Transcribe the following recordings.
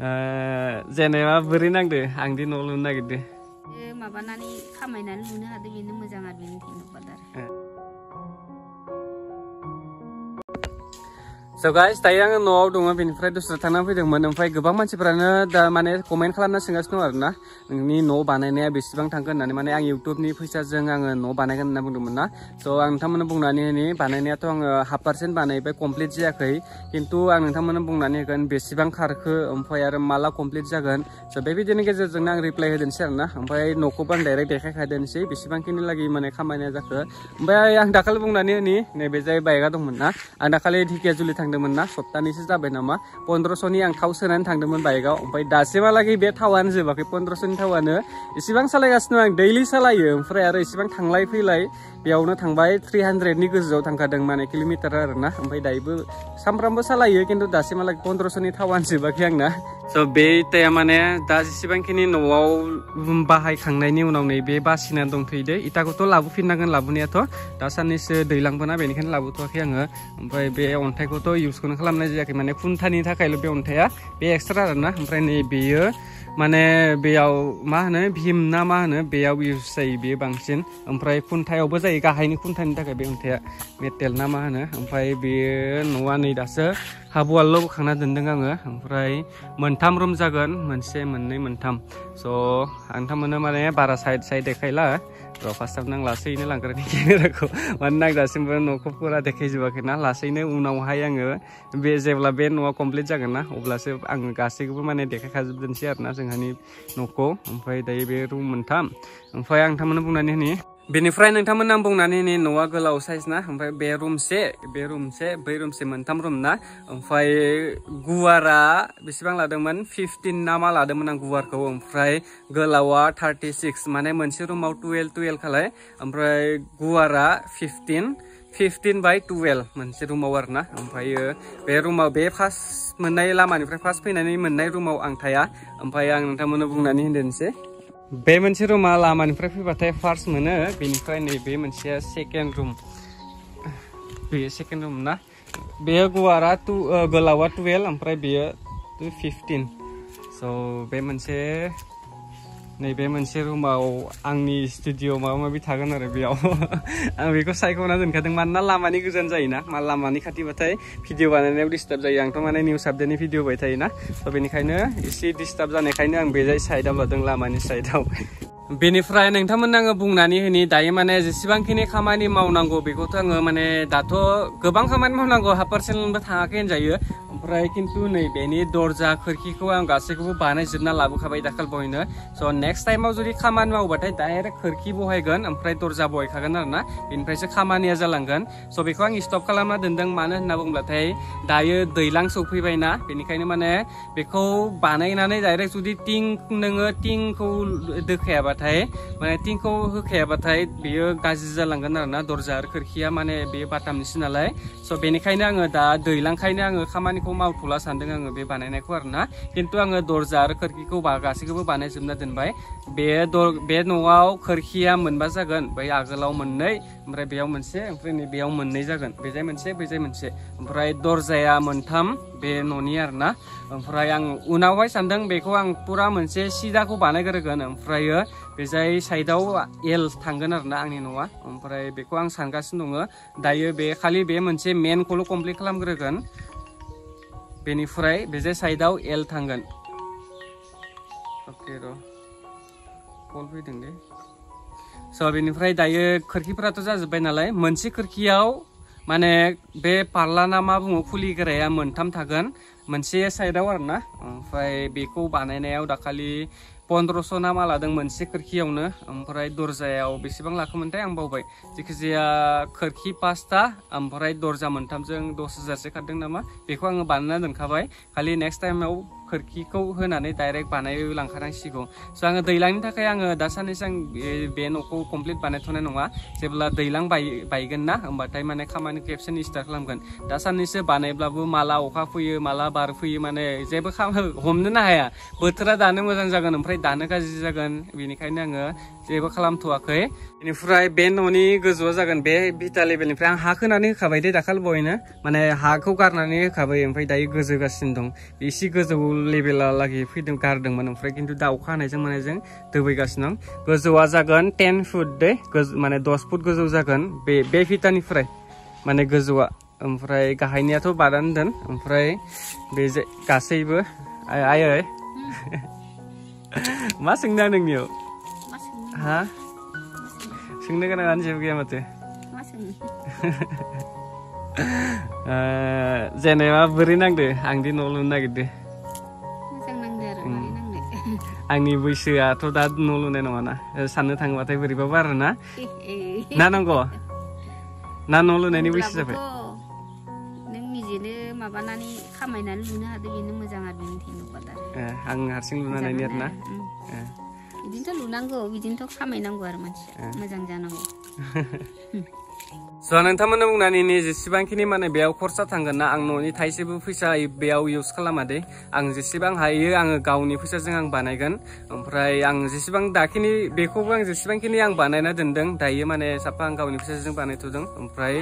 जेनेबा बोरै नांदो आंदि न' लुनो नागिरदो माबानानै खामायनानै लुनो हादो बेनो मोजां आरो बेनि धन्यबाद आरो So guys, दायो आङो न'आव दङ बेनिफ्राय दस्रा थांनानै फैदोंमोन ओमफ्राय गोबां मानसिफोरानो दा माने कमेन्ट खालामना सोंगासिनो दं आरोना नोंनि न' बानायनाया बेसेबां थांगोन होननानै माने आं इउट्युबनि फैसाजों आङो न' बानायगोन होनना बुंदोंमोन ना स' आं नोंथांमोननो बुंनानै होनि बानायनायाथ' आङो 1/2% बानायबाय कमप्लिट जायाखै खिन्थु आं नोंथांमोननो बुंनानै होगोन बेसेबां खारखो ओमफ्राय आरो माला कमप्लिट जागोन स' बे भिडिअनि गेजेरजोंनो आं रिप्लाइ होदोंसै आरोना ओमफ्राय न'खौबो आं डाइरेक्ट देखायखादोंसै बेसेबांखिनि लागै माने खामानिया जाखो ओमफ्राय आं दाखालि बुंनानै होनि नैबे जाय बाइकआ दंमोन ना आं दाखालि ढेकियाजुलि थांदोंमोन ना सप्तानैसो जाबाय नामा 1500नि आं थाव सोनानै थांदोंमोन बाइकआव ओमफ्राय दासिमहालागै बे थावानो जोबाखै 1500नि थावानो इसेबां सालायगासिनो आं दैलि सालायो ओमफ्राय आरो इसेबां थांलाय फैलाय बेयावनो थांबाय 300नि गोजौआव थांखादों माने किल'मिटार आरोना ओमफ्राय दायोबो सामफ्रामबो सालायो खिन्थु दासिमहालागै 1500नि थावानो जोबाखै आंना स' बे इटाया माने दा जेसेबांखिनि न'आव बाहायखांनायनि उनाव नैबे बासिना दंथ'यो दे इटाखौथ' लाबोफिननांगोन लाबोनायाथ' दा साननैसो दैलांबोना बेनिखायनो लाबोथ'वाखै आङो ओमफ्राय बे अन्थाइखौथ' इउसखौनो खालामनाय जायाखै माने खुन्थानि थाखायल' बे अन्थाइया बे एक्सट्रा आरोना ओमफ्राय नै बेयो माने बेयाव मा होनो भीम ना मा होनो बेयाव इउस जायो बेयो बांसिन ओमफ्राय खुन्थायावबो जायो गाहायनि खुन्थानि थाखाय बे अन्थाइया मेटेल ना मा होनो ओमफ्राय बेयो न'आ नै दासो हाबवालल' बोखांना दोनदों आङो ओमफ्राय मोनथाम रुम जागोन मोनसे मोननै मोनथाम स' नोंथांमोननो माने बारा साइड देखायला र' फार्स्टआवनो आं लासैनो लांग्रोनि केमेराखौ मानोना आं दासिमबो न'खौ फुरा देखायजोबाखै ना लासैनो उनावहाय आङो बे जेब्ला बे न'आ कमप्लिट जागोन ना अब्लासो आङो गासैखौबो माने देखायखाजोबनोसै आरोना जोंहानि न'खौ ओमफ्राय दायो बे रुम मोनथाम ओमफ्राय आं नोंथांमोननो बुंनानै होनि बेनिफ्राय नोंथांमोन आं बुंनानै होनि न'आ गोलाव साइज ना ओमफ्राय बे रुमसे बै रुमसे मोनथाम रुम ना ओमफ्राय गुवारा बेसेबां लादोंमोन 15 ना मा लादोंमोन आं गुवारखौ ओमफ्राय गोलावा 36 माने मोनसे रुमाव 12 खालाय ओमफ्राय गुवारा 15 बाय 12 मोनसे रुमाव आरोना ओमफ्रायो बे रुमाव बे फार्स्ट मोननाय लामानिफ्राय फार्स्ट फैनानै मोननाय रुमाव आं थाया ओमफ्राय आं नोंथांमोननो बुंनानै होनोसै बे मोनसे रुमा लामानिफ्राय फैबाथाय फार्स्ट मोनो बेनिफ्राय नैबे मोनसेया सेकेन्ड रुम बेयो सेकेन्ड रुम ना बेयो गुवारा गोलावा 12 ओमफ्राय बेयो 15 स' बे मोनसे नैबे मोनसे रुमाव आंनि स्टुडिअ माबा माबि थागोन आरो बेयाव आं बेखौ सायख'ना दोनखादों मानोना लामानि गोजान जायोना लामानि खाथिबाथाय भिडिअ बानायनायाव डिस्टार्ब जायो आंथ' माने निउस आपडेटनि भिडिअ बाय थायोना स' बेनिखायनो एसे डिस्टार्ब जानायखायनो आं बे जाय साइडआव लादों लामानि साइडआव बेनिफ्राय नोंथांमोननो आङो बुंनानै होनि दायो माने जेसेबांखिनि खामानि मावनांगौ बेखौथ' आङो माने दाथ' गोबां खामानि मावनांगौ 1/2%बो थाङाखै होनजायो ओमफ्राय खिन्थु नै बेनि दरजा खोरखिखौ आं गासैखौबो बानायजोबना लाबोखाबाय दाखाल बहायनो स' नेक्स्ट टाइमाव जुदि खामानि मावबाथाय डाइरेक्ट खोरखि बहायगोन ओमफ्राय दरजा बहायखागोन आरोना बेनिफ्रायसो खामानिया जालांगोन स' बेखौ आं स्टप खालामना दोनदों मानो होनना बुङोब्लाथाय दायो दैलां सौफैबायना बेनिखायनो माने बेखौ बानायनानै डाइरेक्ट जुदि नोङो टिंखौ दोखायाबाथाय माने टिंखौ होखायाबाथाय बेयो गाज्रि जालांगोन आरोना दरजा आरो खोरखिया माने बेयो बाटामनिसो नालाय स' बेनिखायनो आङो दा दैलांखायनो आङो खामानिखौ मावथ'ला सानदों आङो बे बानायनायखौ आरोना खिन्थु आङो दरजा आरो खोरखिखौ गासैखौबो बानायजोबना दोनबाय बे न'आव खोरखिया मोनबा जागोन बै आगोलाव मोननै ओमफ्राय बेयाव मोनसे ओमफ्राय नै बेयाव मोननै जागोन बेजाय मोनसे ओमफ्राय दरजाया मोनथाम बे न'नि आरोना ओमफ्राय आं उनावहाय सानदों बेखौ आं पुरा मोनसे सिदाखौ बानायग्रोगोन ओमफ्रायो बेजाय साइडआव एल थांगोन आरोना आंनि न'आ ओमफ्राय बेखौ आं सानगासिनो दङ दायो बे खालि बे मोनसे मेनखौल' कमप्लिट खालामग्रोगोन बेनिफ्राय बेजाय साइडआव एल थांगोन अके र' कल फैदों दे स' बेनिफ्राय दायो खोरखिफोराथ' जाजोब्बाय नालाय मोनसे खोरखियाव माने बे पार्ला ना मा बुङो खुलिग्राया मोनथाम थागोन मोनसे साइडआव आरोना ओमफ्राय बेखौ बानायनायाव दाखालि 1500 ना मा लादों मोनसे खोरखियावनो ओमफ्राय दरजायाव बेसेबां लाखोमोनथाय आं बावबाय जेखिजाया खोरखि 5था ओमफ्राय दरजा मोनथामजों 10,000सो खारदों नामा बेखौ आङो बानायना दोनखाबाय खालि नेक्स्ट टाइमाव खोरखिखौ होनानै डाइरेक्ट बानायलांखानांसिगौ स' आङो दैलांनि थाखाय आङो दा साननैसो आं बे न'खौ कमप्लिट बानायथ'नाय नङा जेब्ला दैलां बायगोन ना होमबाथाय माने खामानिखौ खेबसेनो स्टार्ट खालामगोन दा साननैसो बानायब्लाबो माला अखा फैयो माला बार फैयो माने जेबो हमनोनो हाया बोथोरा दानो मोजां जागोन ओमफ्राय दानो गाज्रि जागोन बेनिखायनो आङो जेबो खालामथ'वाखै बेनिफ्राय बे न'नि गोजौआ जागोन बे बिटा लेभेलनिफ्राय आं हा खोनानै होखाबाय दे दाखालि बहायनो माने हाखौ गारनानै होखाबाय ओमफ्राय दायो गोजोगासिनो दं एसे गोजौ लेभेलालागै फैदों गारदोंमोन ओमफ्राय खिन्थु दा अखा हानायजों मानायजों दोबैगासिनो दं गोजौआ जागोन 10 फुट दे माने 10 फुट गोजौ जागोन बे फिटानिफ्राय माने गोजौआ ओमफ्राय गाहायनियाथ' बादानो दोन ओमफ्राय बे गासैबो आयै मा सोंदों नोंनियाव हा सोंनो गोनाङानो जेबो गैया माथो जेनेबा बोरै नांदो आंदि न' लुनो नागिरदो आंनि बैसोआथ' दा न' लुनाय नङाना साननो थाङोबाथाय बोरैबाबो आरोना ना नंगौ ना न' लुनायनि बैसो जाबाय नों निजेनो माबानानै खामायनानै लुनो हादो बेनो मोजां आरो बेनि थेनोबा दा आं हारसिं लुनायनि आरोना बिदिनोथ' लुनांगौ बिदिनोथ' खामायनांगौ आरो मानसिया मोजां जानांगौ स' नोंथांमोननो बुंनानै जेसेबांखिनि माने बेयाव खरसा थांगोन ना आं न'नि थाइसेबो फैसा बेयाव इउज खालामा दे आं जेसेबां हायो आङो गावनि फैसाजों आं बानायगोन ओमफ्राय आं जेसेबां दाखिनि बेखौबो आं जेसेबांखिनि आं बानायना दोनदों दायो माने साफा आं गावनि फैसाजों बानायथ'दों ओमफ्राय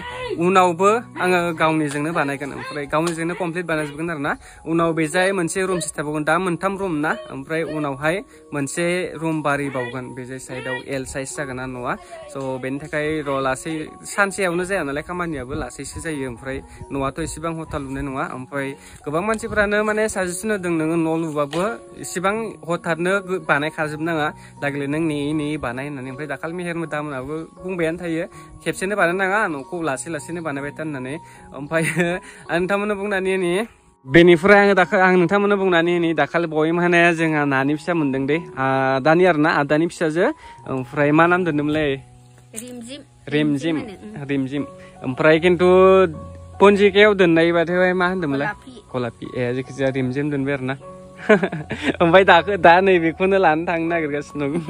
उनावबो आङो गावनिजोंनो बानायगोन ओमफ्राय गावनिजोंनो कमप्लिट बानायजोबगोन आरो ना उनाव बेजाय मोनसे रुम सिथाबगोन दा 3 रुम ना ओमफ्राय उनावहाय मोनसे रुम बारिबावगोन बेजाय साइडआव एल साइज जागोन ना न'आ स' बेनि थाखाय र' लासै सानसेयावनो जाया नालाय खामानियाबो लासैसो जायो ओमफ्राय न'आथ' एसेबां हथाल लुनाय नङा ओमफ्राय गोबां मानसिफोरानो माने साजेसन होदों नोङो न' लुबाबो एसेबां हथारनो बानायखाजोबनाङा लागले नों नेयै बानाय होननानै ओमफ्राय दाखालि मेहेर मोदामोनाबो बुंबायानो थायो खेबसेनो बानायनाङा न'खौ लासै लासैनो बानायबाय था होननानै ओमफ्राय नोंथांमोननो बुंनानै बेनिफ्राय आं नोंथांमोननो बुंनानै दाखालि बय माने जोंहा नानि फिसा मोनदों दे आदानि आरोना आदानि फिसाजो ओमफ्राय मा नाम दोनदोंमोनलै रिमजिम ओमफ्राय खिन्थु पन्जिकायाव दोननाय बाथाय मा होनदोंमोनलाय गलापि जायखिजाया रिमजिम दोनबाय आरोना ओमफ्राय दा नैबेखौनो लानो थांनो नागिरगासिनो दं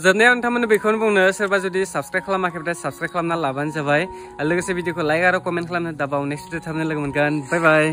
जोबनायाव नोंथांमोननो बेखौनो बुंनो सोरबा जुदि साबसक्राइब खालामाखैब्ला साबसक्राइब खालामना लाबानो जाबाय लोगोसे भिडिअखौ लाइक आरो कमेन्ट खालामनो दाबाव नेक्स्ट भिडिअ थाबनो लोगो मोनगोन बाय बाय